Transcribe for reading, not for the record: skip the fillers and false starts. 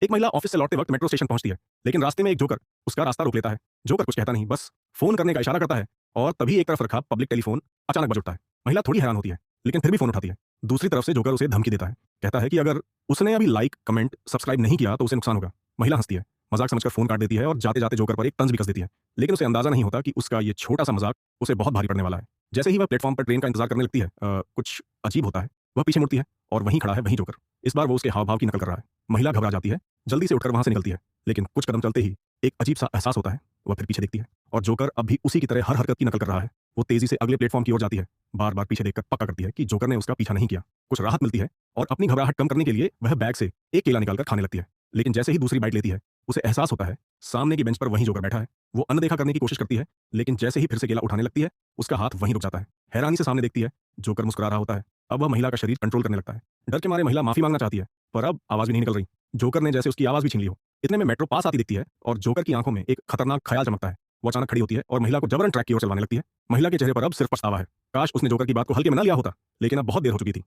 एक महिला ऑफिस से लौटते वक्त मेट्रो स्टेशन पहुंचती है, लेकिन रास्ते में एक जोकर उसका रास्ता रोक लेता है। जोकर कुछ कहता नहीं, बस फोन करने का इशारा करता है और तभी एक तरफ रखा पब्लिक टेलीफोन अचानक बज उठता है। महिला थोड़ी हैरान होती है, लेकिन फिर भी फोन उठाती है। दूसरी तरफ से जोकर उसे धमकी देता है, कहता है कि अगर उसने अभी लाइक, कमेंट, सब्सक्राइब नहीं किया तो उसे नुकसान होगा। महिला हंसती है, मजाक समझकर फोन काट देती है और जाते जाते जोकर पर एक तंज भी कस देती है। लेकिन उसे अंदाजा नहीं होता कि उसका ये छोटा सा मजाक उसे बहुत भारी पड़ने वाला है। जैसे ही वह प्लेटफॉर्म पर ट्रेन का इंतजार करने लगती है, कुछ अजीब होता है। वह पीछे मुड़ती है और वहीं खड़ा है वहीं जोकर। इस बार वो उसके हाव भाव की नकल कर रहा है। महिला घबरा जाती है, जल्दी से उठकर वहां से निकलती है, लेकिन कुछ कदम चलते ही एक अजीब सा एहसास होता है। वह फिर पीछे देखती है और जोकर अब भी उसी की तरह हर हरकत की नकल कर रहा है। वो तेजी से अगले प्लेटफॉर्म की ओर जाती है, बार बार पीछे देखकर पक्का करती है कि जोकर ने उसका पीछा नहीं किया। कुछ राहत मिलती है और अपनी घबराहट कम करने के लिए वह बैग से एक केला निकालकर खाने लगती है। लेकिन जैसे ही दूसरी बाइट लेती है, उसे एहसास होता है सामने की बेंच पर वहीं जोकर बैठा है। वो अनदेखा करने की कोशिश करती है, लेकिन जैसे ही फिर से केला उठाने लगती है, उसका हाथ वहीं रुक जाता है। हैरानी से सामने देखती है, जोकर मुस्कुरा रहा होता है। अब वह महिला का शरीर कंट्रोल करने लगता है। डर के मारे महिला माफी मांगना चाहती है, पर अब आवाज भी नहीं निकल रही। जोकर ने जैसे उसकी आवाज भी छीन ली हो। इतने में मेट्रो पास आती दिखती है और जोकर की आंखों में एक खतरनाक ख्याल चमकता है। वो अचानक खड़ी होती है और महिला को जबरन ट्रैक की ओर चलवाने लगती है। महिला के चेहरे पर अब सिर्फ पछतावा है। काश उसने जोकर की बात को हल्के में न लिया होता, लेकिन अब बहुत देर हो चुकी थी।